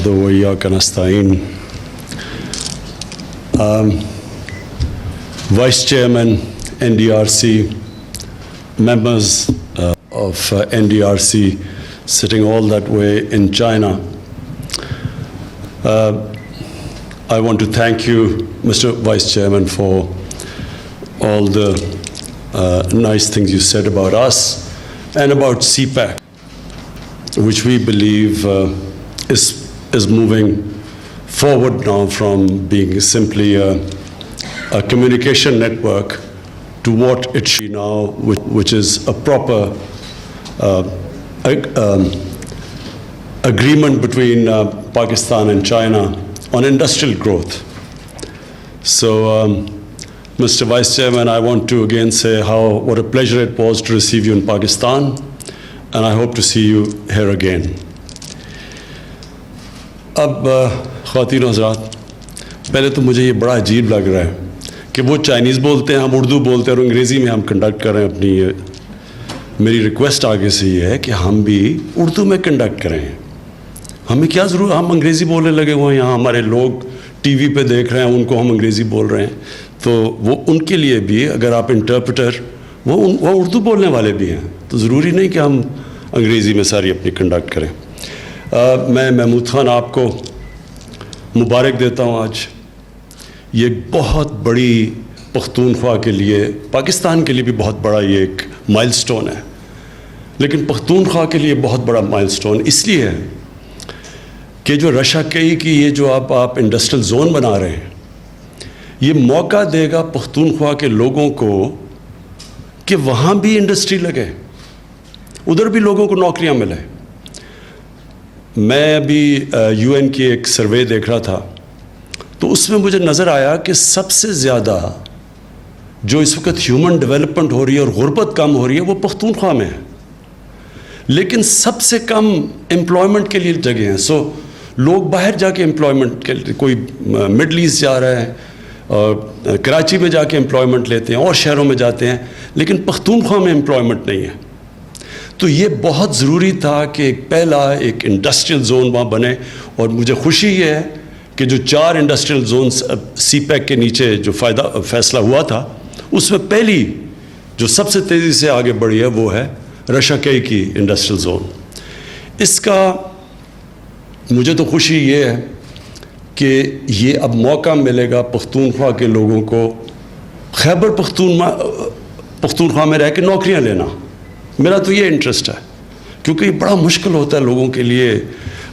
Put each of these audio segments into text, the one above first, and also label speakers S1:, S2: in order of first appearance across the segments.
S1: نحمده وإياك نستعين. Vice Chairman NDRC, members of NDRC sitting all that way in China. I want to thank you, Mr. Vice Chairman, for all the nice things you said about us and about CPAC, which we believe is moving forward now from being simply a communication network to what it should be now, which is a proper agreement between Pakistan and China on industrial growth. So, Mr. Vice Chairman, I want to again say what a pleasure it was to receive you in Pakistan, and I hope to see you here again. اب خواتین و حضرات، پہلے تو مجھے یہ بڑا عجیب لگ رہا ہے کہ وہ چائنیز بولتے ہیں، ہم اردو بولتے ہیں اور انگریزی میں ہم کنڈکٹ کر رہے ہیں اپنی میری ریکویسٹ آگے سے یہ ہے کہ ہم بھی اردو میں کنڈکٹ کریں. ہمیں کیا ضرور ہم انگریزی بولنے لگے ہوئے ہیں؟ یہاں ہمارے لوگ ٹی وی پہ دیکھ رہے ہیں، ان کو ہم انگریزی بول رہے ہیں، تو وہ ان کے لیے بھی اگر آپ انٹرپریٹر وہ اردو بولنے والے بھی ہیں، تو ضروری نہیں کہ ہم انگریزی میں ساری اپنی کنڈکٹ کریں. میں محمود خان آپ کو مبارک دیتا ہوں. آج یہ بہت بڑی پختونخوا کے لیے، پاکستان کے لیے بھی بہت بڑا یہ ایک مائل سٹون ہے، لیکن پختونخوا کے لیے بہت بڑا مائل سٹون اس لیے ہے کہ جو رشا کئی کی یہ جو آپ انڈسٹریل زون بنا رہے ہیں، یہ موقع دے گا پختونخوا کے لوگوں کو کہ وہاں بھی انڈسٹری لگے، ادھر بھی لوگوں کو نوکریاں ملیں. میں ابھی یو این کی ایک سروے دیکھ رہا تھا، تو اس میں مجھے نظر آیا کہ سب سے زیادہ جو اس وقت ہیومن ڈیولپمنٹ ہو رہی ہے اور غربت کم ہو رہی ہے وہ پختونخوا میں ہے، لیکن سب سے کم امپلائمنٹ کے لیے جگہ ہیں. سو لوگ باہر جا کے امپلائمنٹ کے لیے، کوئی مڈل ایسٹ جا رہا ہے اور کراچی میں جا کے امپلائمنٹ لیتے ہیں اور شہروں میں جاتے ہیں، لیکن پختونخوا میں امپلائمنٹ نہیں ہے. تو یہ بہت ضروری تھا کہ ایک انڈسٹریل زون وہاں بنے، اور مجھے خوشی یہ ہے کہ جو 4 انڈسٹریل زونز سی پیک کے نیچے جو فیصلہ ہوا تھا، اس میں پہلی جو سب سے تیزی سے آگے بڑھی ہے وہ ہے رشا کئی کی انڈسٹریل زون. اس کا مجھے تو خوشی یہ ہے کہ یہ اب موقع ملے گا پختونخوا کے لوگوں کو خیبر پختونخوا میں رہ کے نوکریاں لینا. میرا تو یہ انٹرسٹ ہے، کیونکہ یہ بڑا مشکل ہوتا ہے لوگوں کے لیے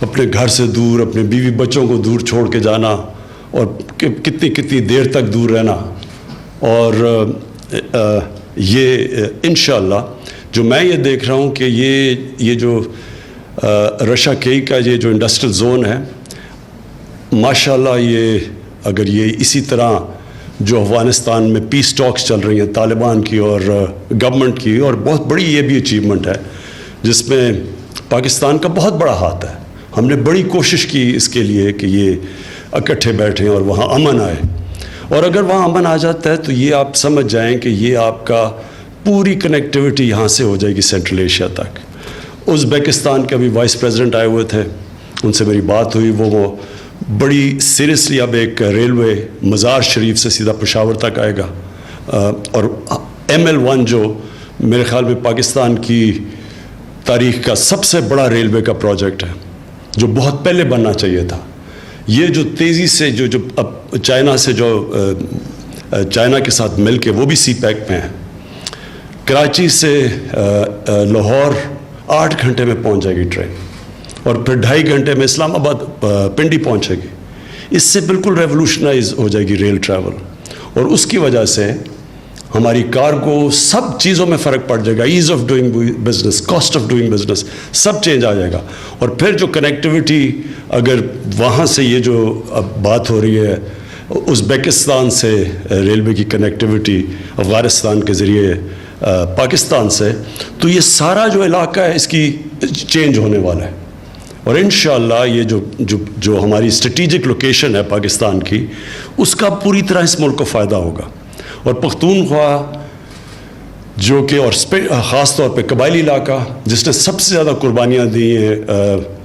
S1: اپنے گھر سے دور، اپنے بیوی بچوں کو دور چھوڑ کے جانا، اور کتنی دیر تک دور رہنا. اور یہ انشاءاللہ جو میں یہ دیکھ رہا ہوں کہ یہ جو رشا کئی کا یہ جو انڈسٹریل زون ہے، ماشاءاللہ یہ اگر یہ اسی طرح جو افغانستان میں پیس ٹاکس چل رہی ہیں طالبان کی اور گورنمنٹ کی، اور بہت بڑی یہ بھی اچیومنٹ ہے جس میں پاکستان کا بہت بڑا ہاتھ ہے. ہم نے بڑی کوشش کی اس کے لیے کہ یہ اکٹھے بیٹھیں اور وہاں امن آئے، اور اگر وہاں امن آ جاتا ہے تو یہ آپ سمجھ جائیں کہ یہ آپ کا پوری کنیکٹیوٹی یہاں سے ہو جائے گی سینٹرل ایشیا تک. ازبیکستان کے ابھی وائس پریزیڈنٹ آئے ہوئے تھے، ان سے میری بات ہوئی، وہ بڑی سیریسلی اب ایک ریلوے مزار شریف سے سیدھا پشاور تک آئے گا، اور ML1 جو میرے خیال میں پاکستان کی تاریخ کا سب سے بڑا ریلوے کا پروجیکٹ ہے، جو بہت پہلے بننا چاہیے تھا. یہ جو تیزی سے جو اب چائنا سے جو چائنا کے ساتھ مل کے وہ بھی سی پیک میں ہے، کراچی سے لاہور 8 گھنٹے میں پہنچ جائے گی ٹرین، اور پھر 2.5 گھنٹے میں اسلام آباد پنڈی پہنچے گی. اس سے بالکل ریولوشنائز ہو جائے گی ریل ٹریول، اور اس کی وجہ سے ہماری کارگو سب چیزوں میں فرق پڑ جائے گا. Ease of doing business, cost of doing business, سب چینج آ جائے گا. اور پھر جو کنیکٹیوٹی، اگر وہاں سے یہ جو اب بات ہو رہی ہے ازبیکستان سے ریلوے کی کنیکٹیوٹی افغانستان کے ذریعے پاکستان سے، تو یہ سارا جو علاقہ ہے اس کی چینج ہونے والا ہے. اور انشاءاللہ یہ جو ہماری اسٹریٹجک لوکیشن ہے پاکستان کی، اس کا پوری طرح اس ملک کو فائدہ ہوگا. اور پختونخوا جو کہ اور خاص طور پہ قبائلی علاقہ جس نے سب سے زیادہ قربانیاں دی ہیں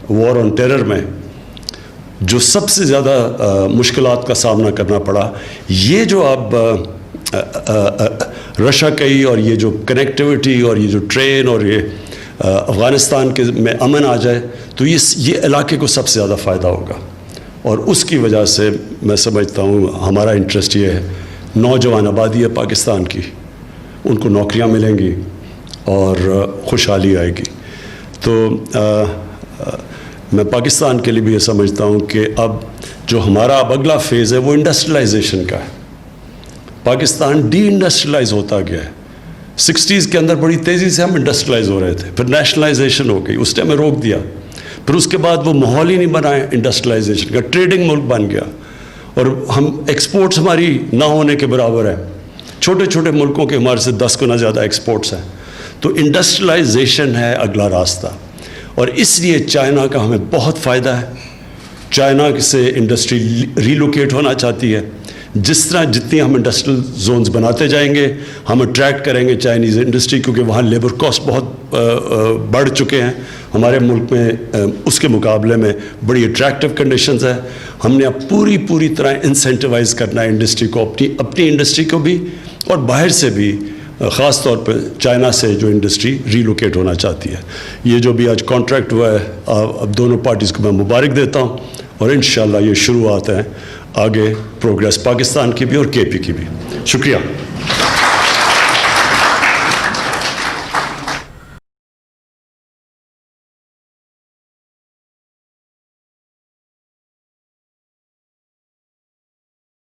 S1: وار آن ٹیرر میں، جو سب سے زیادہ مشکلات کا سامنا کرنا پڑا، یہ جو اب رشا کئی اور یہ جو کنیکٹیوٹی اور یہ جو ٹرین اور یہ افغانستان کے میں امن آ جائے تو یہ علاقے کو سب سے زیادہ فائدہ ہوگا. اور اس کی وجہ سے میں سمجھتا ہوں ہمارا انٹرسٹ یہ ہے، نوجوان آبادی ہے پاکستان کی، ان کو نوکریاں ملیں گی اور خوشحالی آئے گی. تو میں پاکستان کے لیے بھی یہ سمجھتا ہوں کہ اب جو ہمارا اب اگلا فیز ہے وہ انڈسٹریلائزیشن کا ہے. پاکستان ڈی انڈسٹریلائز ہوتا گیا ہے. 60s کے اندر بڑی تیزی سے ہم انڈسٹریلائز ہو رہے تھے، پھر نیشنلائزیشن ہو گئی، اس نے ہمیں روک دیا. پھر اس کے بعد وہ ماحول ہی نہیں بنا ہے انڈسٹریلائزیشن کا، ٹریڈنگ ملک بن گیا اور ہم ایکسپورٹس ہماری نہ ہونے کے برابر ہے. چھوٹے چھوٹے ملکوں کے ہمارے سے 10 گنا زیادہ ایکسپورٹس ہیں. تو انڈسٹریلائزیشن ہے اگلا راستہ، اور اس لیے چائنا کا ہمیں بہت فائدہ ہے. چائنا سے انڈسٹری ریلوکیٹ ہونا چاہتی ہے. جس طرح جتنی ہم انڈسٹریل زونز بناتے جائیں گے ہم اٹریکٹ کریں گے چائنیز انڈسٹری، کیونکہ وہاں لیبر کاسٹ بہت بڑھ چکے ہیں. ہمارے ملک میں اس کے مقابلے میں بڑی اٹریکٹیو کنڈیشنز ہیں. ہم نے اب پوری طرح انسینٹیوائز کرنا ہے انڈسٹری کو، اپنی انڈسٹری کو بھی اور باہر سے بھی، خاص طور پہ چائنا سے جو انڈسٹری ریلوکیٹ ہونا چاہتی ہے. یہ جو بھی آج کانٹریکٹ ہوا ہے، اب دونوں پارٹیز کو میں مبارک دیتا ہوں، اور انشاءاللہ یہ شروعات ہیں آگے پروگریس پاکستان کی بھی اور کے پی کی بھی. شکریہ.